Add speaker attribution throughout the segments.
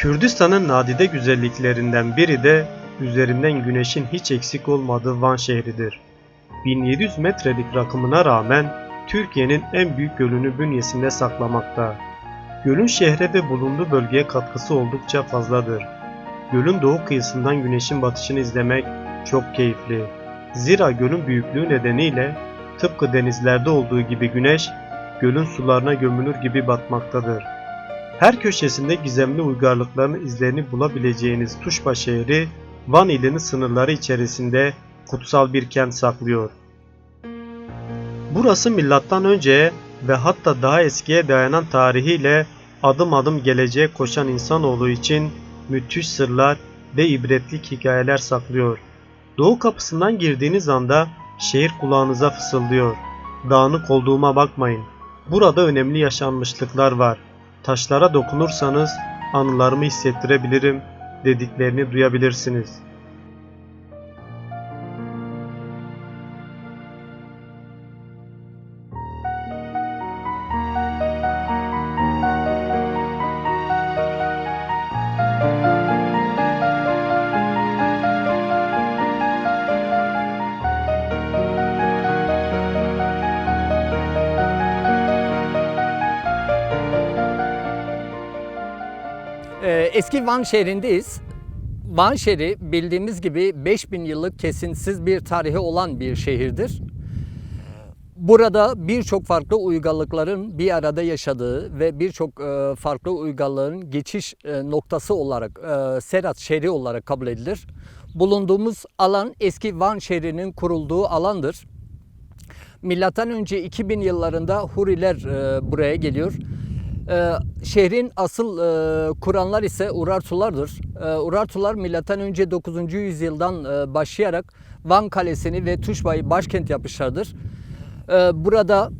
Speaker 1: Kürdistan'ın nadide güzelliklerinden biri de üzerinden güneşin hiç eksik olmadığı Van şehridir. 1700 metrelik rakımına rağmen Türkiye'nin en büyük gölünü bünyesinde saklamakta. Gölün şehre ve bulunduğu bölgeye katkısı oldukça fazladır. Gölün doğu kıyısından güneşin batışını izlemek çok keyifli. Zira gölün büyüklüğü nedeniyle tıpkı denizlerde olduğu gibi güneş gölün sularına gömülür gibi batmaktadır. Her köşesinde gizemli uygarlıkların izlerini bulabileceğiniz Tuşba şehri, Van ilinin sınırları içerisinde kutsal bir kent saklıyor. Burası milattan önceye ve hatta daha eskiye dayanan tarihiyle adım adım geleceğe koşan insanoğlu için müthiş sırlar ve ibretlik hikayeler saklıyor. Doğu kapısından girdiğiniz anda şehir kulağınıza fısıldıyor. Dağınık olduğuma bakmayın. Burada önemli yaşanmışlıklar var. Taşlara dokunursanız anılarımı hissettirebilirim dediklerini duyabilirsiniz.
Speaker 2: Eski Van şehrindeyiz. Van şehri bildiğimiz gibi 5000 yıllık kesintisiz bir tarihi olan bir şehirdir. Burada birçok farklı uygarlıkların bir arada yaşadığı ve birçok farklı uygarlığın geçiş noktası olarak Serhat şehri olarak kabul edilir. Bulunduğumuz alan eski Van şehrinin kurulduğu alandır. Milattan önce 2000 yıllarında Huriler buraya geliyor. Şehrin asıl kuranlar ise Urartulardır. Urartular milattan önce 9. yüzyıldan başlayarak Van Kalesi'ni ve Tuşba'yı başkent yapmışlardır. Burada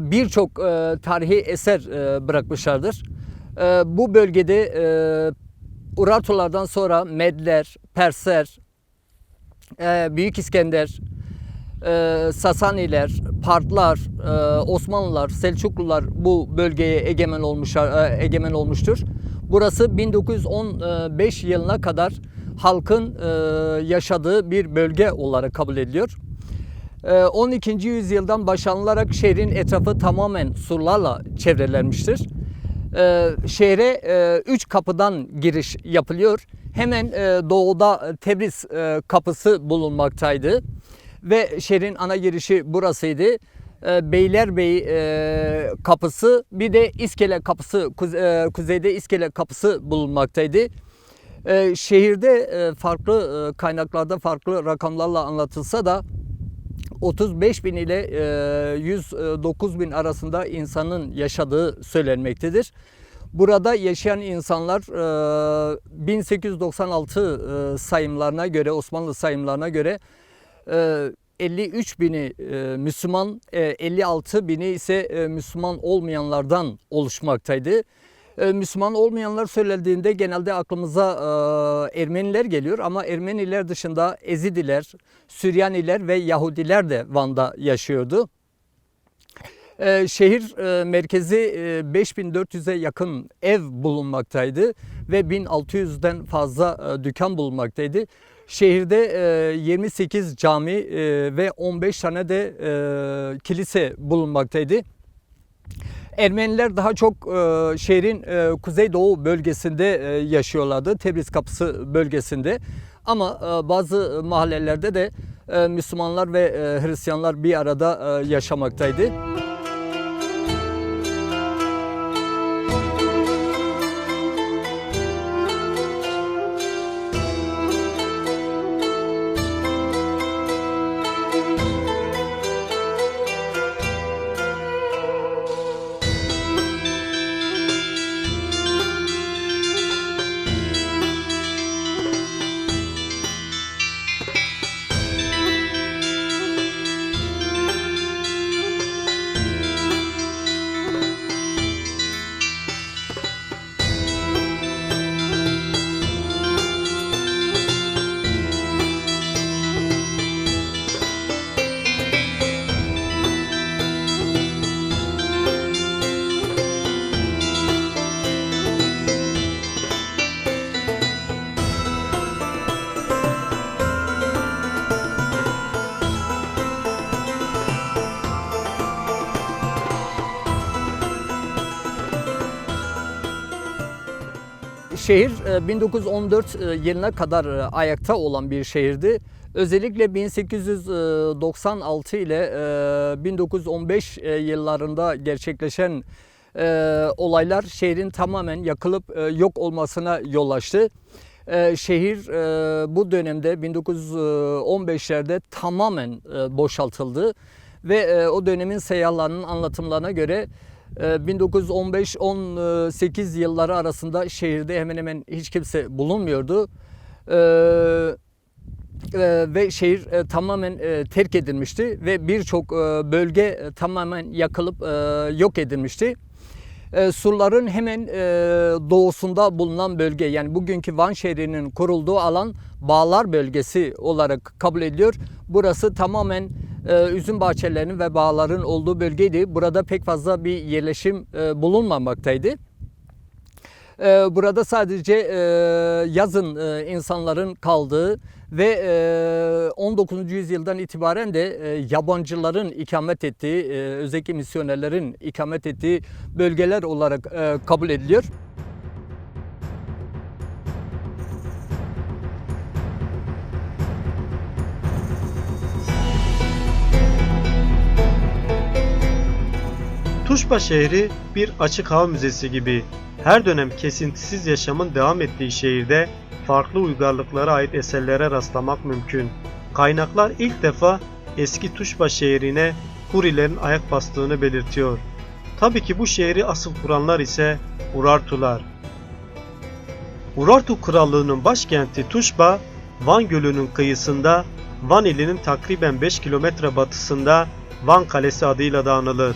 Speaker 2: birçok tarihi eser bırakmışlardır. Bu bölgede Urartulardan sonra Medler, Persler, Büyük İskender, Sasaniler, Partlar, Osmanlılar, Selçuklular bu bölgeye egemen olmuştur. Burası 1915 yılına kadar halkın yaşadığı bir bölge olarak kabul ediliyor. 12. yüzyıldan başlanılarak şehrin etrafı tamamen surlarla çevrelenmiştir. Şehre 3 kapıdan giriş yapılıyor. Hemen doğuda Tebriz kapısı bulunmaktaydı. Ve şehrin ana girişi burasıydı. Beylerbeyi kapısı, bir de İskele kapısı, kuzeyde İskele kapısı bulunmaktaydı. Şehirde farklı kaynaklarda farklı rakamlarla anlatılsa da 35.000 ile 109.000 arasında insanın yaşadığı söylenmektedir. Burada yaşayan insanlar 1896 sayımlarına göre, Osmanlı sayımlarına göre 53 bini Müslüman, 56 bini ise Müslüman olmayanlardan oluşmaktaydı. Müslüman olmayanlar söylendiğinde genelde aklımıza Ermeniler geliyor ama Ermeniler dışında Ezidiler, Süryaniler ve Yahudiler de Van'da yaşıyordu. Şehir merkezi 5400'e yakın ev bulunmaktaydı ve 1600'den fazla dükkan bulunmaktaydı. Şehirde 28 cami ve 15 tane de kilise bulunmaktaydı. Ermeniler daha çok şehrin kuzeydoğu bölgesinde yaşıyorlardı, Tebriz Kapısı bölgesinde. Ama bazı mahallelerde de Müslümanlar ve Hristiyanlar bir arada yaşamaktaydı. Şehir 1914 yılına kadar ayakta olan bir şehirdi. Özellikle 1896 ile 1915 yıllarında gerçekleşen olaylar şehrin tamamen yakılıp yok olmasına yol açtı. Şehir bu dönemde 1915'lerde tamamen boşaltıldı ve o dönemin seyyahlarının anlatımlarına göre 1915-18 yılları arasında şehirde hemen hemen hiç kimse bulunmuyordu. Ve şehir tamamen terk edilmişti ve birçok bölge tamamen yakılıp yok edilmişti. Surların hemen doğusunda bulunan bölge, yani bugünkü Van şehrinin kurulduğu alan Bağlar bölgesi olarak kabul ediliyor. Burası tamamen üzüm bahçelerinin ve bağların olduğu bölgeydi. Burada pek fazla bir yerleşim bulunmamaktaydı. Burada sadece yazın insanların kaldığı ve 19. yüzyıldan itibaren de yabancıların ikamet ettiği, özellikle misyonerlerin ikamet ettiği bölgeler olarak kabul ediliyor.
Speaker 1: Tuşba şehri bir açık hava müzesi gibi. Her dönem kesintisiz yaşamın devam ettiği şehirde farklı uygarlıklara ait eserlere rastlamak mümkün. Kaynaklar ilk defa eski Tuşba şehrine Hurilerin ayak bastığını belirtiyor. Tabii ki bu şehri asıl kuranlar ise Urartular. Urartu Krallığı'nın başkenti Tuşba, Van Gölü'nün kıyısında, Van ilinin takriben 5 kilometre batısında Van Kalesi adıyla da anılır.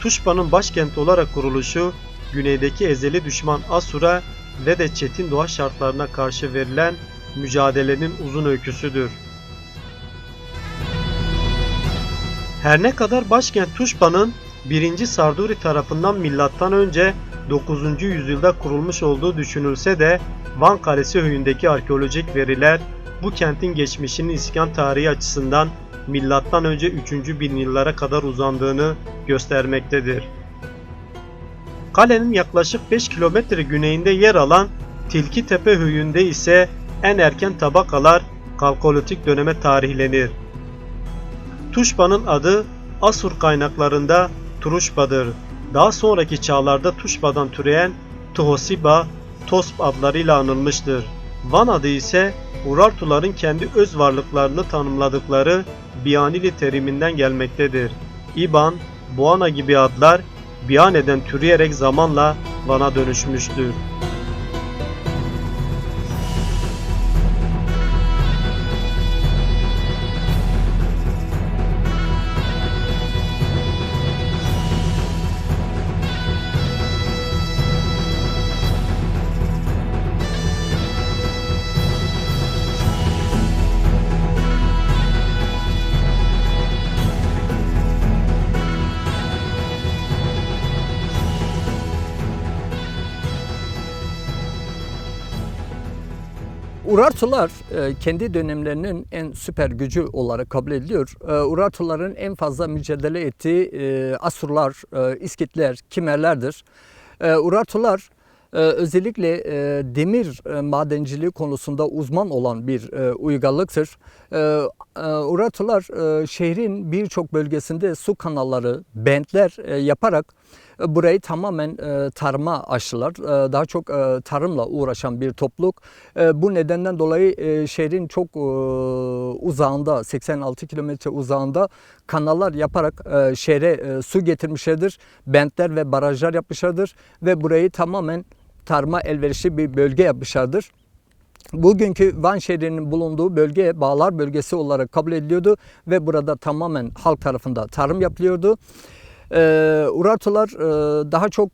Speaker 1: Tuşba'nın başkenti olarak kuruluşu, güneydeki ezeli düşman Asur'a ve de çetin doğa şartlarına karşı verilen mücadelenin uzun öyküsüdür. Her ne kadar başkent Tuşba'nın 1. Sarduri tarafından M.Ö. 9. yüzyılda kurulmuş olduğu düşünülse de Van Kalesi höyündeki arkeolojik veriler bu kentin geçmişinin iskan tarihi açısından M.Ö. 3. bin yıllara kadar uzandığını göstermektedir. Kalenin yaklaşık 5 kilometre güneyinde yer alan Tilkitepe höyünde ise en erken tabakalar Kalkolitik döneme tarihlenir. Tuşba'nın adı Asur kaynaklarında Turuşba'dır. Daha sonraki çağlarda Tuşba'dan türeyen Tuhosiba, Tosp adlarıyla anılmıştır. Van adı ise Urartuların kendi öz varlıklarını tanımladıkları Bianili teriminden gelmektedir. İban, Boğana gibi adlar Biane'den türeyerek zamanla Van'a dönüşmüştür.
Speaker 2: Urartular kendi dönemlerinin en süper gücü olarak kabul ediliyor. Urartuların en fazla mücadele ettiği Asurlar, İskitler, Kimerlerdir. Urartular özellikle demir madenciliği konusunda uzman olan bir uygarlıktır. Urartular şehrin birçok bölgesinde su kanalları, bentler yaparak burayı tamamen tarıma açtılar. Daha çok tarımla uğraşan bir topluluk. Bu nedenden dolayı şehrin çok uzağında, 86 kilometre uzağında kanallar yaparak şehre su getirmişlerdir. Bentler ve barajlar yapmışlardır ve burayı tamamen tarıma elverişli bir bölge yapmışlardır. Bugünkü Van şehrinin bulunduğu bölge Bağlar bölgesi olarak kabul ediliyordu ve burada tamamen halk tarafından tarım yapılıyordu. Urartular daha çok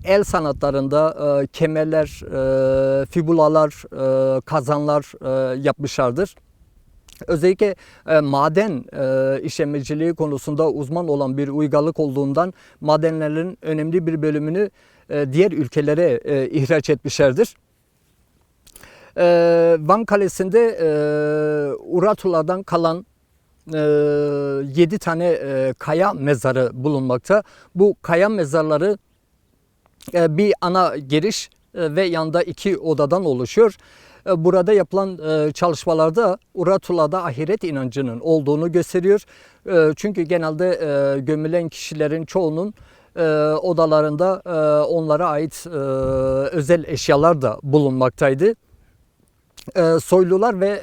Speaker 2: el sanatlarında kemerler, fibulalar, kazanlar yapmışlardır. Özellikle maden işlemeciliği konusunda uzman olan bir uygarlık olduğundan madenlerin önemli bir bölümünü diğer ülkelere ihraç etmişlerdir. Van Kalesi'nde Urartulardan kalan 7 tane kaya mezarı bulunmakta. Bu kaya mezarları bir ana giriş ve yanında 2 odadan oluşuyor. Burada yapılan çalışmalarda Urartularda ahiret inancının olduğunu gösteriyor. Çünkü genelde gömülen kişilerin çoğunun odalarında onlara ait özel eşyalar da bulunmaktaydı. Soylular ve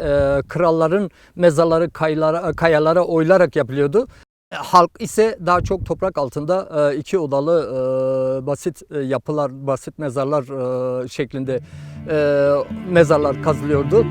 Speaker 2: kralların mezarları kayalara oyularak yapılıyordu. Halk ise daha çok toprak altında 2 odalı basit yapılar, basit mezarlar şeklinde mezarlar kazılıyordu.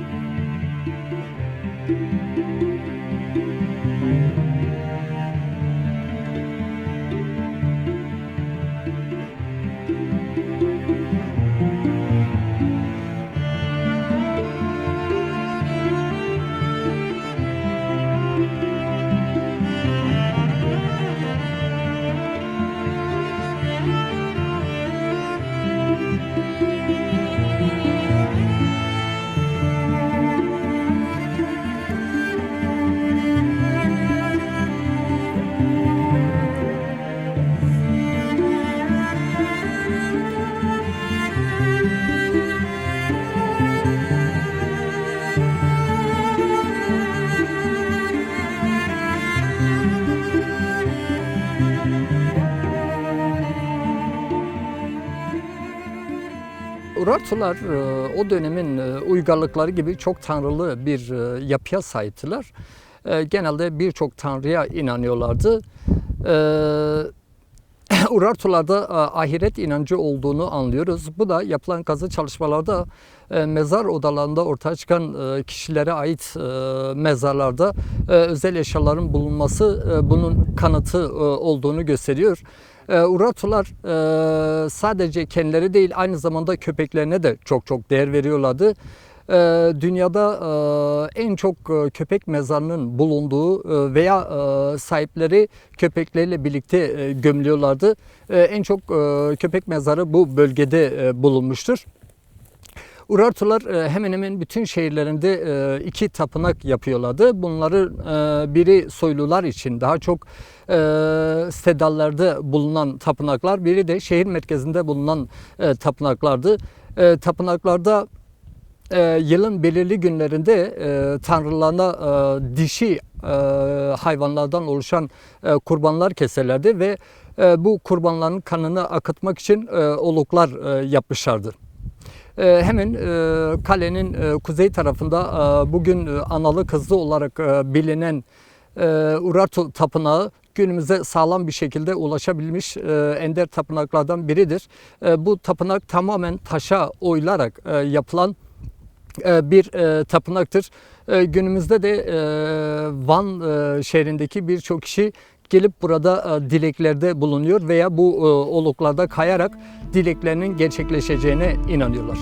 Speaker 2: Urartular o dönemin uygarlıkları gibi çok tanrılı bir yapıya sahiptiler. Genelde birçok tanrıya inanıyorlardı. Urartularda ahiret inancı olduğunu anlıyoruz. Bu da yapılan kazı çalışmalarda mezar odalarında ortaya çıkan kişilere ait mezarlarda özel eşyaların bulunması bunun kanıtı olduğunu gösteriyor. Urartular sadece kendileri değil aynı zamanda köpeklerine de çok değer veriyorlardı. Dünyada en çok köpek mezarının bulunduğu veya sahipleri köpekleriyle birlikte gömülüyorlardı. En çok köpek mezarı bu bölgede bulunmuştur. Urartular hemen hemen bütün şehirlerinde 2 tapınak yapıyorlardı. Bunları biri soylular için daha çok sedallerde bulunan tapınaklar, biri de şehir merkezinde bulunan tapınaklardı. Tapınaklarda yılın belirli günlerinde tanrılarına dişi hayvanlardan oluşan kurbanlar keserlerdi ve bu kurbanların kanını akıtmak için oluklar yapmışlardı. Hemen kalenin kuzey tarafında bugün analı kızlı olarak bilinen Urartu Tapınağı günümüze sağlam bir şekilde ulaşabilmiş ender tapınaklardan biridir. Bu tapınak tamamen taşa oyularak yapılan bir tapınaktır. Günümüzde de Van şehrindeki birçok kişi gelip burada dileklerde bulunuyor veya bu oluklarda kayarak dileklerinin gerçekleşeceğine inanıyorlar.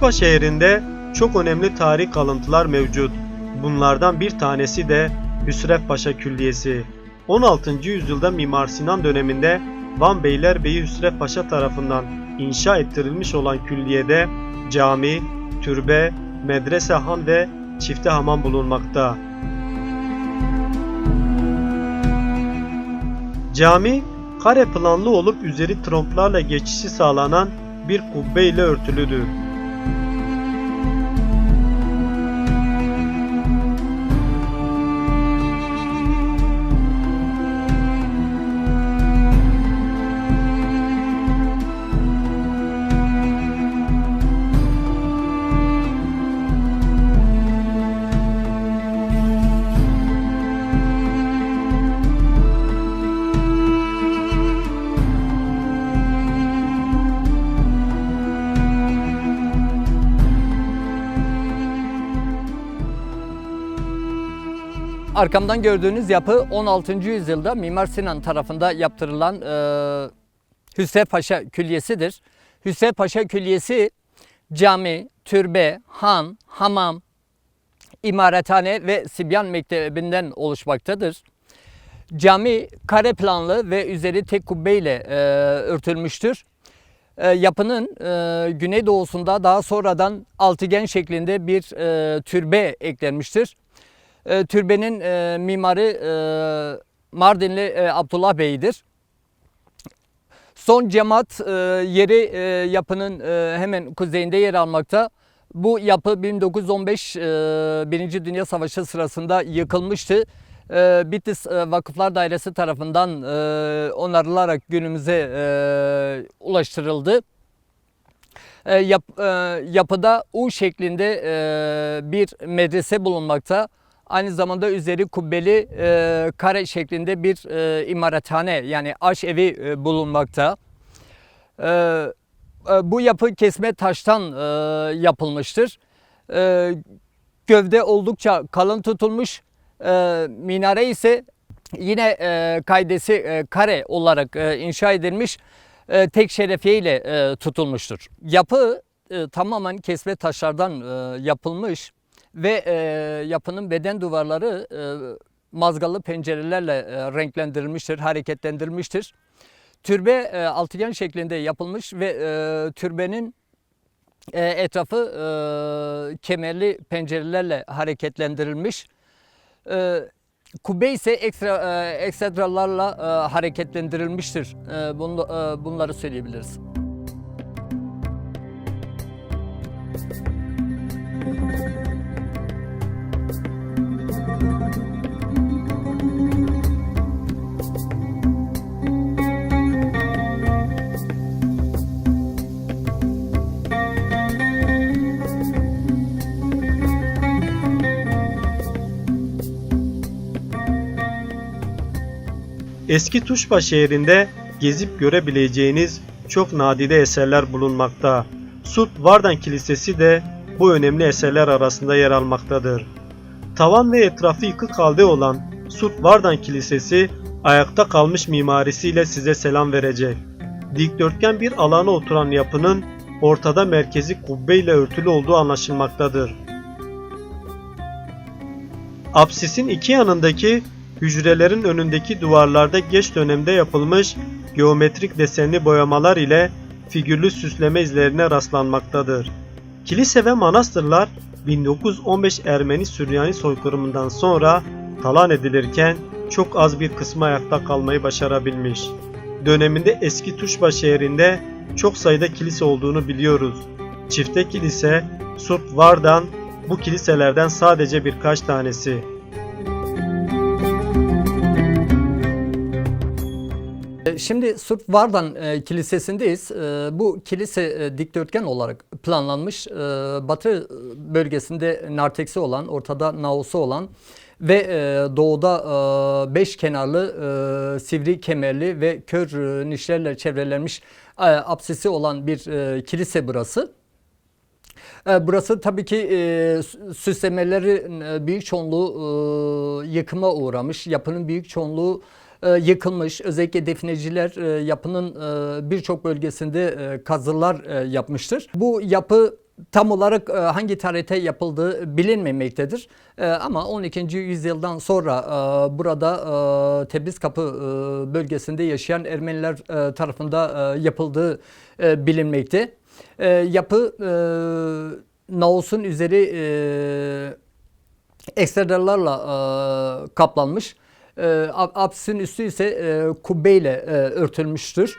Speaker 1: Tuşba şehrinde çok önemli tarihi kalıntılar mevcut. Bunlardan bir tanesi de Hüsrev Paşa Külliyesi. 16. yüzyılda Mimar Sinan döneminde Van Beylerbeyi Hüsrev Paşa tarafından inşa ettirilmiş olan külliyede cami, türbe, medrese, han ve çifte hamam bulunmakta. Cami, kare planlı olup üzeri tromplarla geçişi sağlanan bir kubbe ile örtülüdür.
Speaker 2: Arkamdan gördüğünüz yapı 16. yüzyılda Mimar Sinan tarafından yaptırılan Hüsrev Paşa Külliyesi'dir. Hüsrev Paşa Külliyesi cami, türbe, han, hamam, imarethane ve Sibyan Mektebi'nden oluşmaktadır. Cami kare planlı ve üzeri tek kubbeyle örtülmüştür. Yapının güneydoğusunda daha sonradan altıgen şeklinde bir türbe eklenmiştir. Türbenin mimarı Mardinli Abdullah Bey'dir. Son cemaat yeri yapının hemen kuzeyinde yer almakta. Bu yapı 1915 Birinci Dünya Savaşı sırasında yıkılmıştı. Bitlis Vakıflar Dairesi tarafından onarılarak günümüze ulaştırıldı. Yapıda U şeklinde bir medrese bulunmakta. Aynı zamanda üzeri kubbeli kare şeklinde bir imarethane yani aşevi bulunmakta. Bu yapı kesme taştan yapılmıştır. Gövde oldukça kalın tutulmuş. Minare ise yine kaidesi kare olarak inşa edilmiş. Tek şerefiye ile tutulmuştur. Yapı tamamen kesme taşlardan yapılmış. Ve yapının beden duvarları mazgallı pencerelerle renklendirilmiştir, hareketlendirilmiştir. Türbe altıgen şeklinde yapılmış ve türbenin etrafı kemerli pencerelerle hareketlendirilmiş. Kubbe ise ekstralarla hareketlendirilmiştir. Bunları söyleyebiliriz.
Speaker 1: Eski Tuşba şehrinde gezip görebileceğiniz çok nadide eserler bulunmakta. Surt Vardan Kilisesi de bu önemli eserler arasında yer almaktadır. Tavan ve etrafı yıkık halde olan Surt Vardan Kilisesi ayakta kalmış mimarisiyle size selam verecek. Dikdörtgen bir alana oturan yapının ortada merkezi kubbe ile örtülü olduğu anlaşılmaktadır. Apsisin iki yanındaki hücrelerin önündeki duvarlarda geç dönemde yapılmış geometrik desenli boyamalar ile figürlü süsleme izlerine rastlanmaktadır. Kilise ve manastırlar 1915 Ermeni-Süryani soykırımından sonra talan edilirken çok az bir kısmı ayakta kalmayı başarabilmiş. Döneminde eski Tuşba şehrinde çok sayıda kilise olduğunu biliyoruz. Çifte kilise, Surt Vardan bu kiliselerden sadece birkaç tanesi.
Speaker 2: Şimdi Surt Vardan Kilisesi'ndeyiz. Bu kilise dikdörtgen olarak planlanmış. Batı bölgesinde narteksi olan, ortada naosu olan ve doğuda beş kenarlı, sivri kemerli ve kör nişlerle çevrelenmiş apsisi olan bir kilise burası. Burası tabii ki süslemelerin büyük çoğunluğu yıkıma uğramış. Yapının büyük çoğunluğu yıkılmış. Özellikle defineciler yapının birçok bölgesinde kazılar yapmıştır. Bu yapı Tam olarak hangi tarihte yapıldığı bilinmemektedir. Ama 12. yüzyıldan sonra burada Tebrizkapı bölgesinde yaşayan Ermeniler tarafında yapıldığı bilinmekte. Yapı naosun üzeri ekstralarla kaplanmış. Apsisin üstü ise kubbeyle örtülmüştür.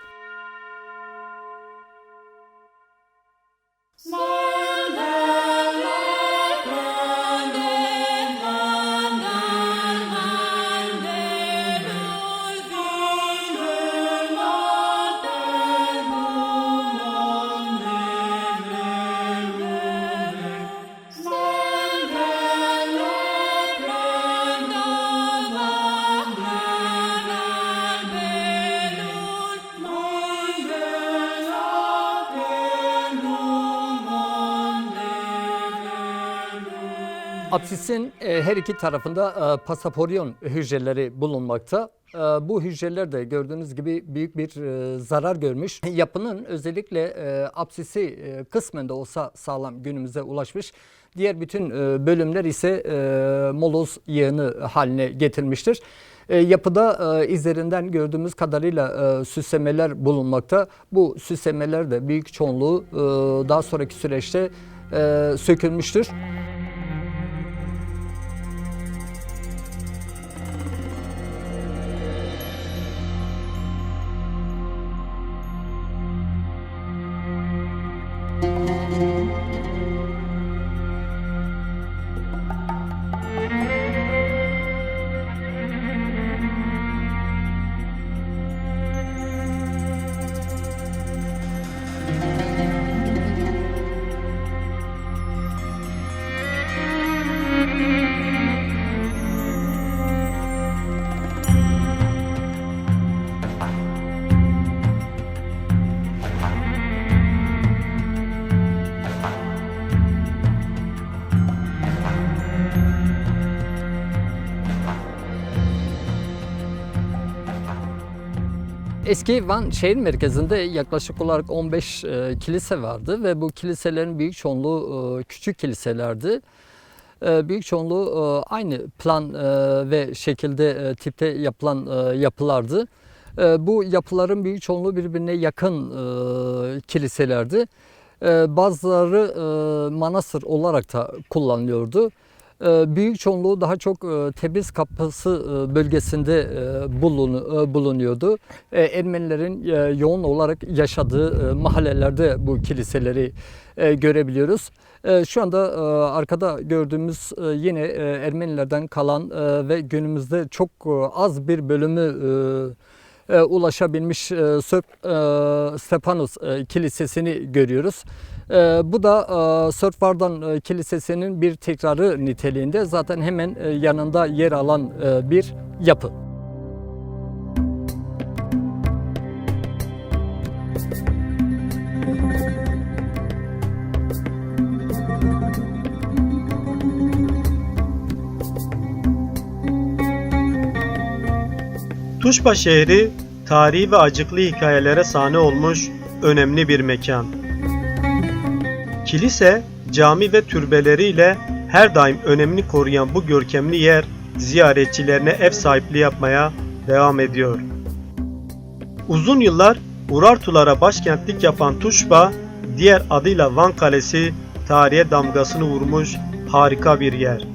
Speaker 2: Apsisin her iki tarafında pasaporyon hücreleri bulunmakta. Bu hücreler de gördüğünüz gibi büyük bir zarar görmüş. Yapının özellikle apsisi kısmen de olsa sağlam günümüze ulaşmış. Diğer bütün bölümler ise moloz yığını haline getirmiştir. Yapıda izlerinden gördüğümüz kadarıyla süslemeler bulunmakta. Bu süslemeler de büyük çoğunluğu daha sonraki süreçte sökülmüştür. Eski Van şehir merkezinde yaklaşık olarak 15 kilise vardı ve bu kiliselerin büyük çoğunluğu küçük kiliselerdi. Büyük çoğunluğu aynı plan ve şekilde tipte yapılan yapılardı. Bu yapıların büyük çoğunluğu birbirine yakın kiliselerdi. Bazıları manastır olarak da kullanılıyordu. Büyük çoğunluğu daha çok Tebriz Kapısı bölgesinde bulunuyordu. Ermenilerin yoğun olarak yaşadığı mahallelerde bu kiliseleri görebiliyoruz. Şu anda arkada gördüğümüz yine Ermenilerden kalan ve günümüzde çok az bir bölümü ulaşabilmiş Stepanos Kilisesi'ni görüyoruz. Bu da Sörtvardan Kilisesi'nin bir tekrarı niteliğinde, zaten hemen yanında yer alan bir yapı.
Speaker 1: Tuşba şehri tarihi ve acıklı hikayelere sahne olmuş önemli bir mekan. Kilise, cami ve türbeleriyle her daim önemini koruyan bu görkemli yer ziyaretçilerine ev sahipliği yapmaya devam ediyor. Uzun yıllar Urartulara başkentlik yapan Tuşba, diğer adıyla Van Kalesi, tarihe damgasını vurmuş harika bir yer.